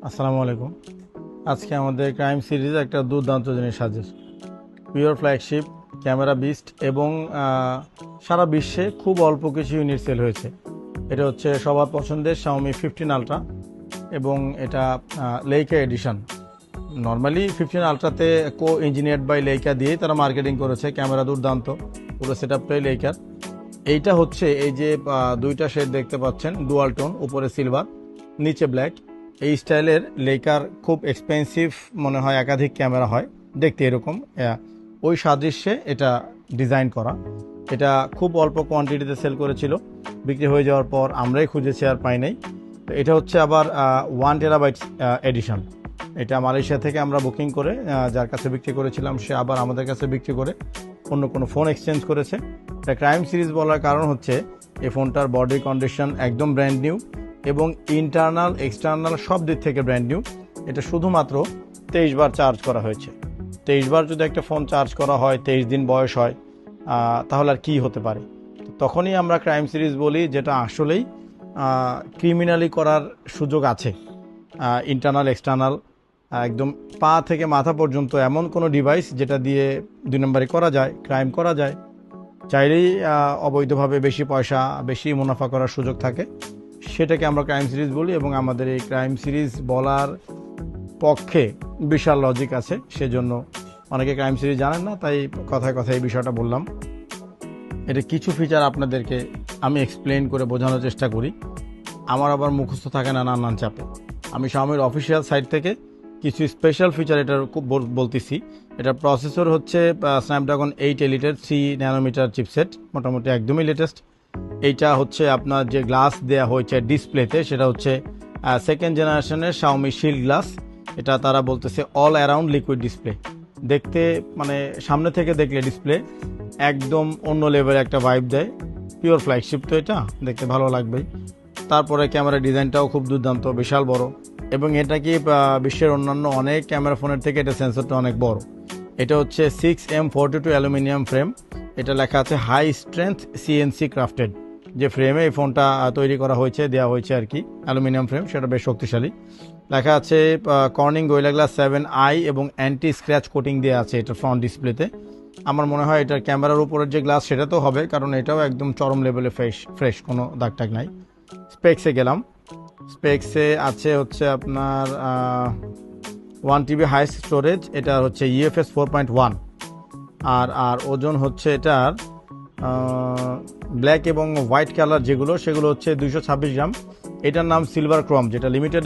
আসসালামু আলাইকুম। আজকে আমাদের ক্রাইম সিরিজ একটা দুর্দান্ত জিনিস হাজির। পিওর ফ্ল্যাগশিপ ক্যামেরা বিস্ট এবং সারা বিশ্বে খুব অল্প কিছু ইউনিট সেল হয়েছে। এটা হচ্ছে সবার পছন্দের Xiaomi 15 আলট্রা এবং এটা লেইকা এডিশন। নর্মালি 15 আলট্রাতে কো ইঞ্জিনিয়ার্ড বাই লেইকা দিয়েই তারা মার্কেটিং করেছে। ক্যামেরা দুর্দান্ত, পুরো সেট আপটাই লেইকার। এইটা হচ্ছে এই যে দুইটা শেড দেখতে পাচ্ছেন, ডুয়াল টোন, উপরে সিলভার নিচে ব্ল্যাক। এই স্টাইলের লেকার খুব এক্সপেন্সিভ মনে হয়, একাধিক ক্যামেরা হয় দেখতে এরকম। ওই সাদৃশ্যে এটা ডিজাইন করা। এটা খুব অল্প কোয়ান্টিটিতে সেল করেছিল, বিক্রি হয়ে যাওয়ার পর আমরাই খুঁজেছি আর পাই নাই। তো এটা হচ্ছে আবার 1 টেরাবাইট এডিশন। এটা মালয়েশিয়া থেকে আমরা বুকিং করে যার কাছে বিক্রি করেছিলাম সে আবার আমাদের কাছে বিক্রি করে অন্য কোনো ফোন এক্সচেঞ্জ করেছে। এটা ক্রাইম সিরিজ বলার কারণ হচ্ছে এই ফোনটার বডি কন্ডিশন একদম ব্র্যান্ড নিউ এবং ইন্টারনাল এক্সটার্নাল সব দিক থেকে ব্র্যান্ড নিউ। এটা শুধুমাত্র 23 বার চার্জ করা হয়েছে। 23 বার যদি একটা ফোন চার্জ করা হয়, 23 দিন বয়স হয়, তাহলে আর কি হতে পারে। তখনই আমরা ক্রাইম সিরিজ বলি, যেটা আসলেই ক্রিমিনালি করার সুযোগ আছে। ইন্টারনাল এক্সটার্নাল একদম পা থেকে মাথা পর্যন্ত এমন কোনো ডিভাইস যেটা দিয়ে 2 নম্বরে করা যায়, ক্রাইম করা যায়, চাইলেই অবৈধভাবে বেশি পয়সা বেশি মুনাফা করার সুযোগ থাকে, সেটাকে আমরা ক্রাইম সিরিজ বলি। এবং আমাদের এই ক্রাইম সিরিজ বলার পক্ষে বিশাল লজিক আছে, সেজন্য অনেকে ক্রাইম সিরিজ জানেন না, তাই কথায় কথায় এই বিষয়টা বললাম। এটা কিছু ফিচার আপনাদেরকে আমি এক্সপ্লেন করে বোঝানোর চেষ্টা করি, আমার আবার মুখস্থ থাকে না নানান চাপে। আমি Xiaomiর অফিসিয়াল সাইট থেকে কিছু স্পেশাল ফিচার এটার খুব বলতেছি। এটা প্রসেসর হচ্ছে স্ন্যাপড্রাগন 8 এলিটের 3 ন্যানোমিটার চিপসেট, মোটামুটি একদমই লেটেস্ট। এইটা হচ্ছে আপনার যে গ্লাস দেয়া হয়েছে ডিসপ্লেতে, সেটা হচ্ছে সেকেন্ড জেনারেশনের Xiaomi শিল্ড গ্লাস। এটা তারা বলতেছে অল অ্যারাউন্ড লিকুইড ডিসপ্লে। দেখতে মানে সামনে থেকে দেখলে ডিসপ্লে একদম অন্য লেভেলের একটা ভাইব দেয়। পিওর ফ্ল্যাগশিপ তো এটা দেখতে ভালো লাগবেই। তারপরে ক্যামেরা ডিজাইনটাও খুব দুর্দান্ত, বিশাল বড়। এবং এটা কি বিশ্বের অন্যান্য অনেক ক্যামেরা ফোনের থেকে এটা সেন্সরটা অনেক বড়। এটা হচ্ছে 6M42 অ্যালুমিনিয়াম ফ্রেম। এটা লেখা আছে হাই স্ট্রেংথ CNC ক্রাফটেড। যে ফ্রেমে এই ফোনটা তৈরি করা হয়েছে, দেওয়া হয়েছে আর কি, অ্যালুমিনিয়াম ফ্রেম, সেটা বেশ শক্তিশালী। লেখা আছে কর্নিং গোরিলা গ্লাস 7i এবং অ্যান্টি স্ক্র্যাচ কোটিং দেওয়া আছে এটা ফ্রন্ট ডিসপ্লেতে। আমার মনে হয় এটার ক্যামেরার উপরের যে গ্লাস সেটা তো হবে, কারণ এটাও একদম চরম লেভেলে ফ্রেশ, কোনো দাগ টাগ নাই। স্পেক্সে গেলাম। স্পেক্সে আছে হচ্ছে আপনার 1 TB হাইস্ট স্টোরেজ। এটা হচ্ছে UFS 4.1। আর ওজন হচ্ছে এটার ব্ল্যাক এবং হোয়াইট কালার যেগুলো, সেগুলো হচ্ছে 226 গ্রাম। এটার নাম সিলভার ক্রোম, যেটা লিমিটেড